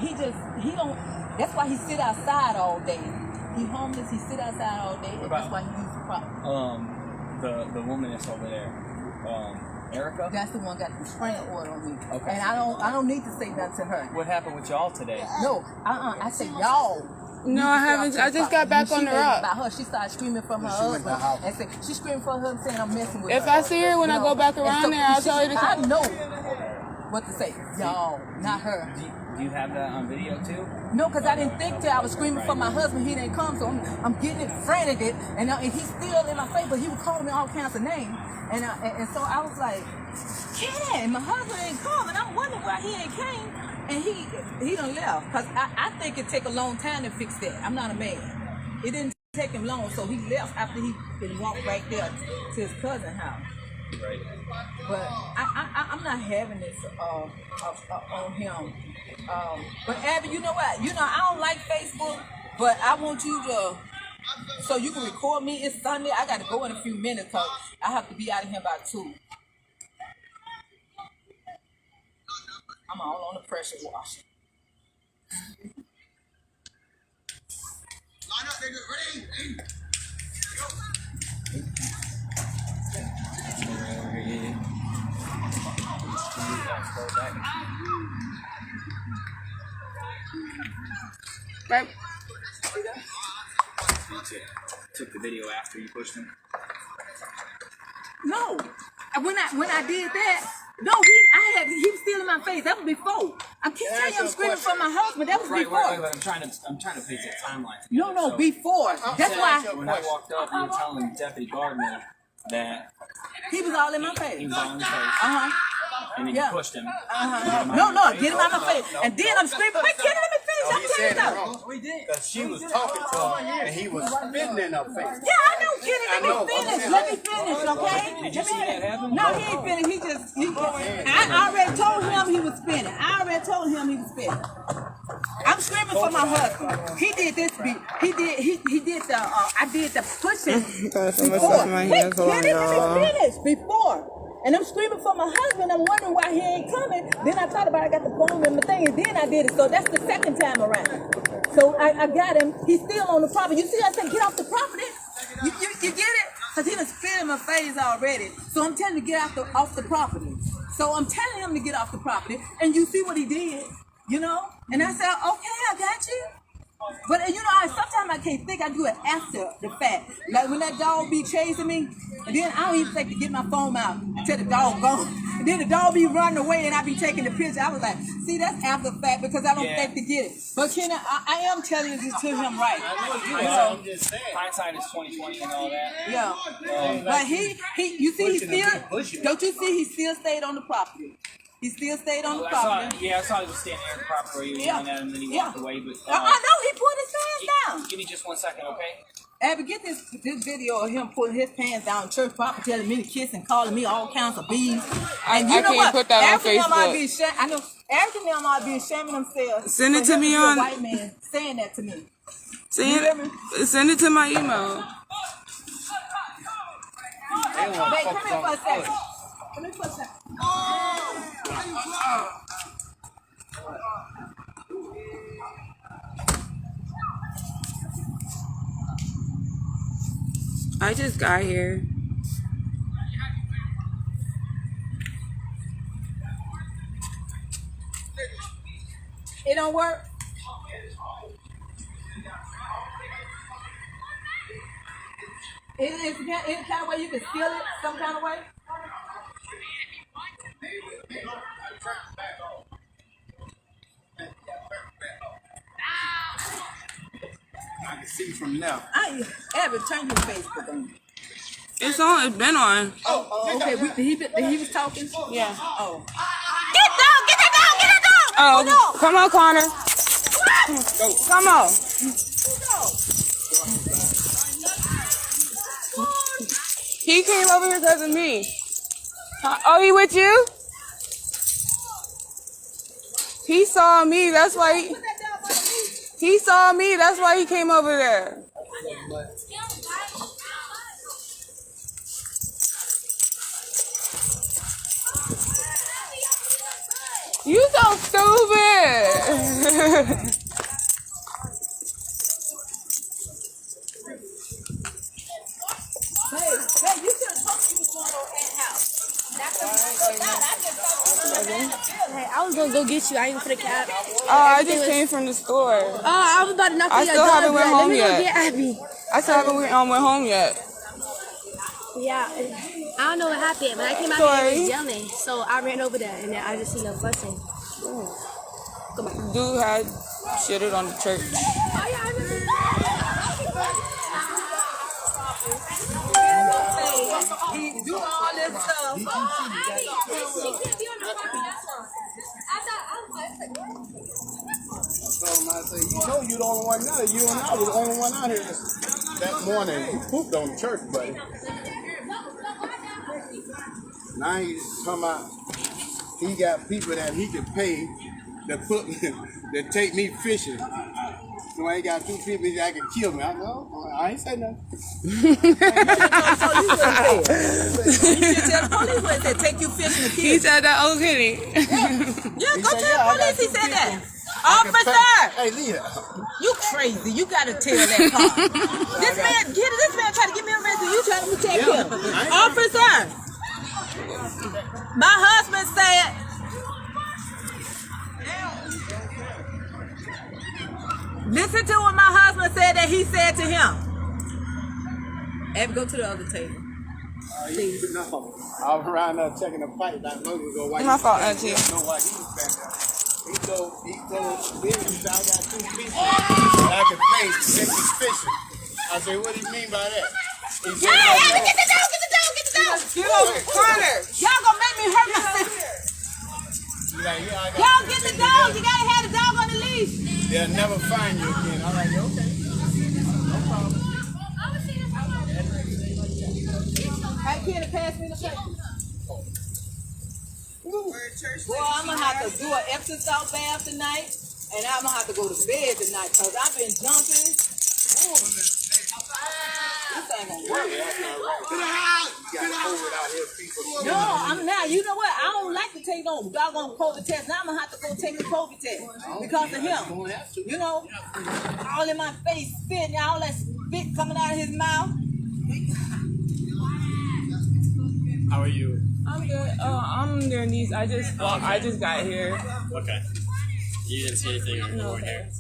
he don't. That's why he sit outside all day. He homeless. He sit outside all day. That's why he uses the prop. The woman that's over there, Erica. That's the one got the restraining order on me. Okay. And I don't need to say nothing to her. What happened with y'all today? No, I said y'all. No, I haven't. I just got back on the rock. About her, she started screaming from her husband and said she screamed for her saying I'm messing with her. If I see her when I go back around there, I'll tell you to come. I know what to say. Y'all, not her. Do you have that on video too? No, because I didn't think that I was screaming for my husband. He didn't come, so I'm getting it, frantic it, and he's still in my face, but he was calling me all kinds of names, and so I was like, yeah, my husband ain't come, and I'm wondering why he ain't came, and he done left, because I think it take a long time to fix that. I'm not a man. It didn't take him long, so he left after he been walked right there to his cousin's house. Right. But I'm not having this on him. But Abby, you know what? I don't like Facebook, but I want you to, so you can record me. It's Sunday. I got to go in a few minutes because I have to be out of here by 2. I'm all on the pressure washer. Line up, nigga. Ready? Right. You took the video after you pushed him? No. When I did that, no, he was still in my face. That was before. I keep telling you I'm screaming for my husband. That was before. Right. I'm trying to face that timeline. No, before. That's why. When I walked up, you were telling Deputy Gardner that he was all in my face. He was all in his face. And then you pushed him. No, get him out of my face. And then I'm screaming, wait, get him in my face. I'm telling you that. We did. Because she was talking to him and he was spitting in her face. Yeah, I know, Kenny. Let me finish, okay? Did you see that happen? No, he ain't finished. I already told him he was spinning. I'm screaming for my husband. He did this beat. He did the, I did the pushing before. Wait, Kenny, let me finish. Before. And I'm screaming for my husband. I'm wondering why he ain't coming. Then I thought about it. I got the phone and the thing, and then I did it. So that's the second time around. So I got him. He's still on the property. You see, I said, get off the property. You get it? Because he was spitting in my face already. So I'm telling him to get off the property. So I'm telling him to get off the property. And you see what he did, And I said, okay, I got you. But sometimes I can't think. I do it after the fact. Like when that dog be chasing me, and then I don't even think to get my phone out until the dog gone. And then the dog be running away, and I be taking the picture. I was like, see, that's after the fact because I don't think to get it. But Kenny, I am telling you this to him right. I'm just saying. Hindsight is 20/20 and all that. Yeah. But you see, he still. Don't you see? He still stayed on the property. He still stayed on the property. I saw he was standing there in the property where he was doing that, and then he walked away. But I know he put his hands down. Give me just 1 second, okay? Abby, get this video of him putting his pants down on church property, telling me to kiss and calling me all kinds of bees. And you know can't what? put that on Facebook. I know every them might be ashaming themselves. Send it to me on. A white man saying that to me. Send it to my email. Wait, come here for a second. Come here for a second. I just got here. It don't work. Is any kind of way you can steal it? Some kind of way? I can see from now. Abby, turn your Facebook on. It's on. It's been on. Oh, okay. He was talking? Yeah. Oh. Get that dog! Oh, come on, Connor. Come on. He came over here because of me. Oh, he with you? He saw me. That's why he saw me. That's why he came over there. You so stupid. Hey, you should have told me you was going over at house. Hey, I was gonna go get you. I ain't for the cab. Oh, I just came from the store. Oh, I was about to knock I on your still door. haven't went Let home me go yet. get Abby. I still haven't went home yet. Yeah, I don't know what happened, but I came out here and was yelling, so I ran over there, and then I just seen them fussing. Dude had shitted on the church. Oh yeah, I remember. He do all this stuff. So I say, you know you the only one out here. You and I was the only one out here that morning. You pooped on the church, buddy. Now he's talking about he got people that he can pay that take me fishing. So I ain't got 2 people that can kill me. I know. I ain't say nothing. You should tell the police what it said. Take you fishing to He kill. said that, oh, Kenny. Yeah, go said, tell yeah, I the got police he 2 said that. people. Officer! Hey, Leah. You crazy. You gotta tell that car. This man tried to get me arrested. You trying to protect him. Officer! My husband said, listen to what my husband said that he said to him. Abby, go to the other table. No. I was around there checking the fight not long ago. My fault, Auntie. I know why he was back there. He told Billy, he said, I got 2 people that I can pay to take this fishing. I said, what do you mean by that? He said, Abby, get the dog, get the dog, get the dog. Get over corner. Y'all gonna make me hurt my sister. Y'all get the dog. You gotta have the dog on the leash. They'll never find you again. I'm like, okay. No problem. Hey, Kenny, pass me the paper. Boy, I'm gonna have to do an Epsom salt bath tonight, and I'm gonna have to go to bed tonight because I've been jumping. Ooh. This ain't gonna work. No, I'm not. You know what? I don't like to take no doggone COVID test. Now I'm gonna have to go take a COVID test because of him. You know, all in my face, spitting, all that spit coming out of his mouth. How are you? I'm good. I'm underneath. I just got here. Okay. You didn't see anything when you were here?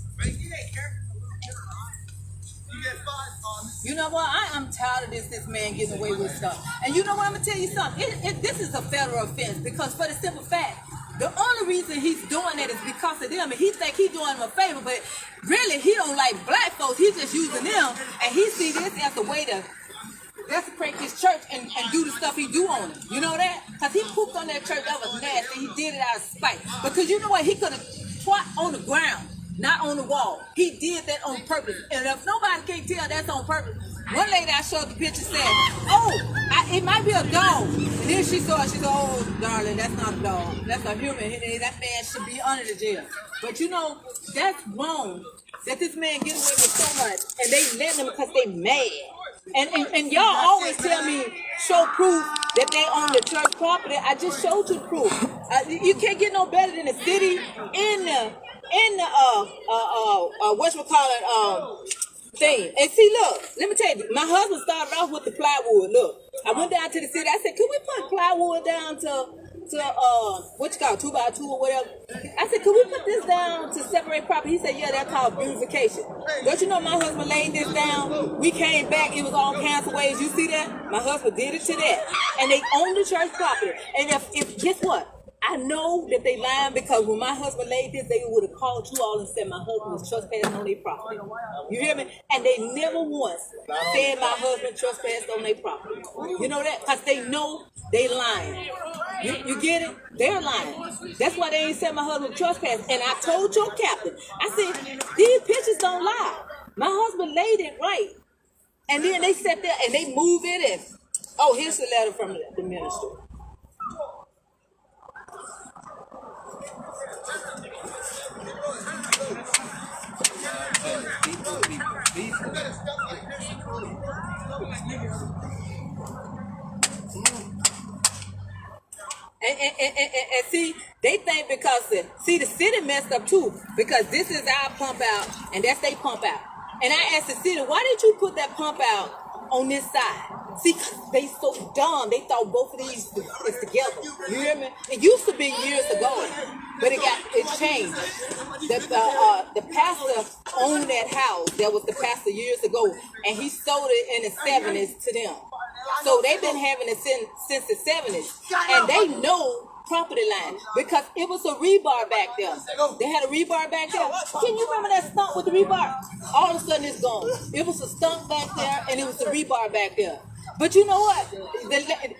You know what? I am tired of this man getting away with stuff. And you know what? I'm gonna tell you something. This is a federal offense because for the simple fact, the only reason he's doing that is because of them, and he think he's doing them a favor, but really he don't like black folks. He's just using them, and he see this as a way to desecrate his church and do the stuff he do on it. You know that? Because he pooped on that church. That was nasty. He did it out of spite. Because you know what? He could have twat on the ground, not on the wall. He did that on purpose. And if nobody can tell that's on purpose, one lady I showed the picture said, oh, it might be a dog. And then she saw it. She said, oh, darling, that's not a dog. That's a human. That man should be under the jail. But you know, that's wrong that this man get away with so much. And they let him because they mad. And y'all always tell me, show proof that they own the church property. I just showed you the proof. You can't get no better than the city in the whatchamacallit, thing. And see, look, let me tell you, my husband started off with the plywood. Look, I went down to the city. I said, can we put plywood down to what you call 2x2 or whatever? I said, can we put this down to separate property? He said, yeah, that's called beautification. Don't you know my husband laid this down? We came back, it was all kinds of ways. You see that? My husband did it to that. And they own the church property. And if guess what? I know that they lying because when my husband laid this, they would have called you all and said my husband was trespassing on their property. You hear me? And they never once said my husband trespassed on their property. You know that? Because they know they lying. You get it? They're lying. That's why they ain't said my husband trespassed. And I told your captain, I said, these pictures don't lie. My husband laid it right. And then they sat there and they move it in. Oh, here's the letter from the minister. And see, they think because the city messed up too, because this is our pump out and that's they pump out. And I asked the city, why did you put that pump out on this side? See, 'cause they so dumb. They thought both of these is together. You hear me? It used to be years ago, but it changed. The pastor owned that house. That was the pastor years ago, and he sold it in the 70s to them. So they've been having it since the 70s, and they know property line because it was a rebar back there. They had a rebar back there. Can you remember that stump with the rebar? All of a sudden it's gone. It was a stump back there and it was a rebar back there. But you know what?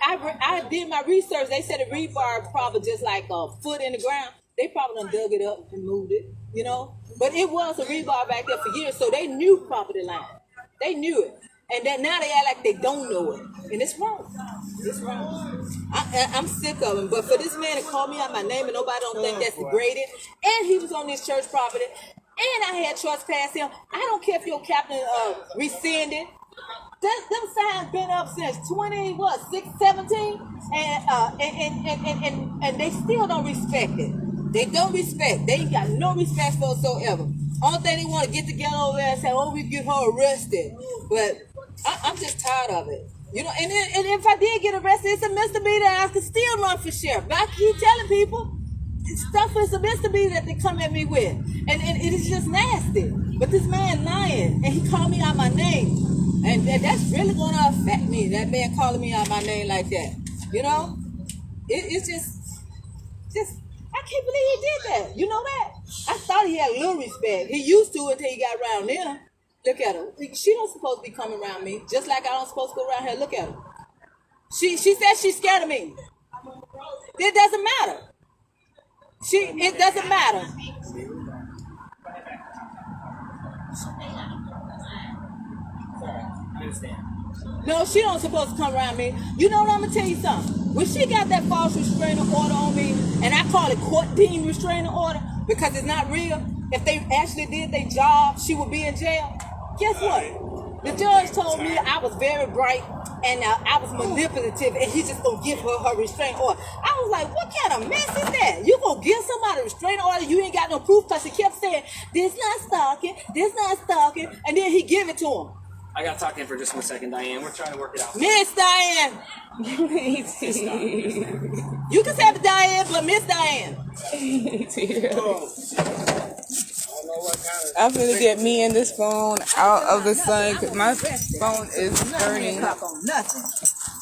I did my research. They said the rebar probably just like a foot in the ground. They probably done dug it up and moved it, you know. But it was a rebar back there for years, so they knew property line. They knew it. And then now they act like they don't know it. And it's wrong. It's wrong. I'm sick of him. But for this man to call me out my name and nobody don't think that's degraded. And he was on this church property. And I had trespassed him. I don't care if your captain rescinded. Them signs been up since 17? And they still don't respect it. They don't respect. They ain't got no respect whatsoever. Only thing they want to get together over there and say, oh, we get her arrested. But I'm just tired of it. You know, and if I did get arrested, it's a misdemeanor. I could still run for sheriff. But I keep telling people, stuff is a misdemeanor that they come at me with. And it is just nasty. But this man lying, and he called me out my name. And that's really going to affect me, that man calling me out my name like that. You know? It's just, I can't believe he did that. You know that? I thought he had a little respect. He used to until he got around there. Look at her. She don't supposed to be coming around me, just like I don't supposed to go around her. Look at her. She said she's scared of me. It doesn't matter. It doesn't matter. No, she don't supposed to come around me. You know what, I'm gonna tell you something. When she got that false restraining order on me, and I call it court-deemed restraining order because it's not real. If they actually did their job, she would be in jail. Guess what? The judge told me I was very bright and I was manipulative, and he just gonna give her restraining order. I was like, what kind of mess is that? You gonna give somebody a restraining order? You ain't got no proof because he kept saying, this not stalking, and then he give it to him. I got to talk in for just 1 second, Diane. We're trying to work it out. Miss Diane. You can say Diane, but Miss Diane. I'm gonna get me and this phone out of the sun because my phone is burning. Nothing.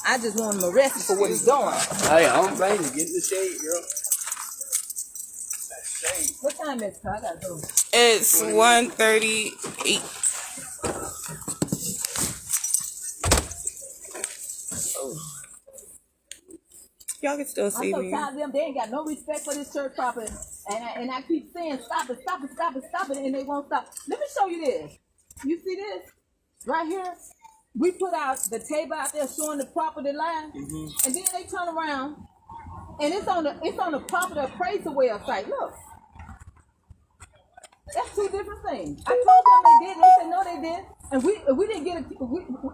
I just want him arrested for what he's doing. Hey, I'm ready to get in the shade, girl. What time is it? I gotta go. It's 1:38. Y'all can still see I'm so me. tired of them. They ain't got no respect for this church property. And I keep saying, stop it, and they won't stop. Let me show you this. You see this? Right here? We put out the table out there showing the property line. Mm-hmm. And then they turn around. And it's on the property appraisal website. Look. That's two different things. I told them they did. They said no, they didn't. And we didn't get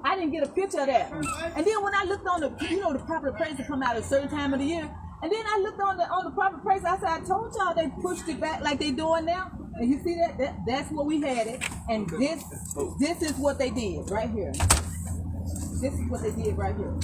I didn't get a picture of that. And then when I looked on the the property appraisal come out at a certain time of the year, and then I looked on the property appraisal. I said, I told y'all they pushed it back like they doing now. And you see that's where we had it. And this is what they did right here. This is what they did right here.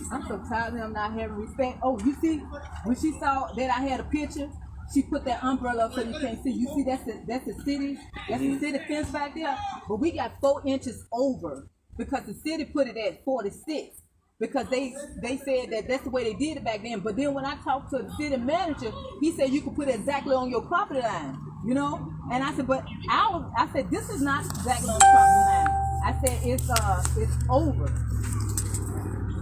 I'm so tired of them not having respect. Oh, you see, when she saw that I had a picture, she put that umbrella up so you can't see. You see, that's the city. That's the city fence back there. But we got 4 inches over because the city put it at 46 because they said that's the way they did it back then. But then when I talked to the city manager, he said you could put it exactly on your property line, And I said, but I said this is not exactly on the property line. I said it's over.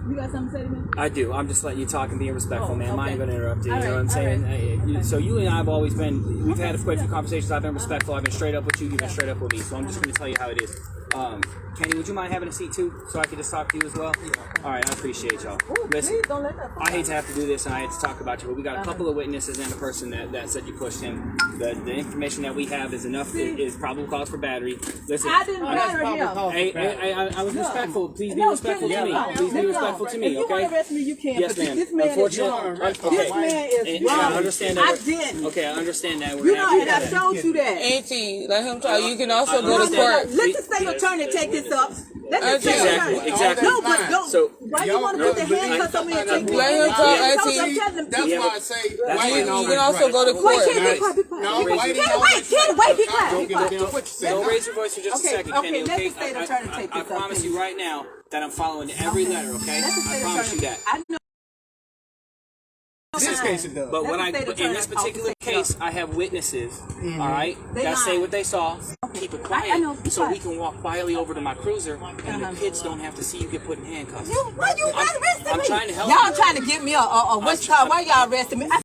You got something to say to me? I do. I'm just letting you talk and being respectful, ma'am. Okay. I ain't going to interrupt you. All You know what I'm right, saying? right. So you and I have always been, we've had quite a few conversations. I've been respectful. I've been straight up with you. You've been straight up with me. So I'm just going to tell you how it is. Kenny, would you mind having a seat too, so I could just talk to you as well? All right, I appreciate y'all. Listen, Please don't let that I hate to have to do this, and I hate to talk about you, but we got a couple of witnesses and a person that said you pushed him. The information that we have is enough. Is probable cause for battery. Listen, I didn't batter him. Hey, I was respectful. Please be No, respectful to Kenny, me. Please be no. respectful to If me, you want to okay? arrest me, you can. Yes, but ma'am. this man is wrong. This man is And I wrong. understand that. I didn't. Okay, I understand that. We're You gonna know, have and to I do that. showed you that. Auntie, let him talk. You can also I go to understand. court. Let the state attorney take this up. Let the state Exactly, attorney. exactly. No, but don't. So- Why you want to put the handcuffs on me and take me? Let him talk, Auntie. That's why I say You can also go to Wait, court. Kenny, be quiet, be quiet. No, Kenny, wait, wait, be quiet, be quiet. Don't raise your voice for just a second, okay, Kenny, let okay? the state attorney take I this up, promise Kenny. you right now that I'm following every letter, okay? Let the I state promise you attorney. that. I know. This case it does. But when Let the state in this attorney particular take it up. case, I have witnesses, all right, They that say lying. what they saw. Keep it quiet, I know, be so we quiet. can walk quietly over to my cruiser, and the kids don't have to see you get put in handcuffs. Why you arresting I'm me? trying to help Y'all you. trying to give me a what's called? Why y'all arresting me? I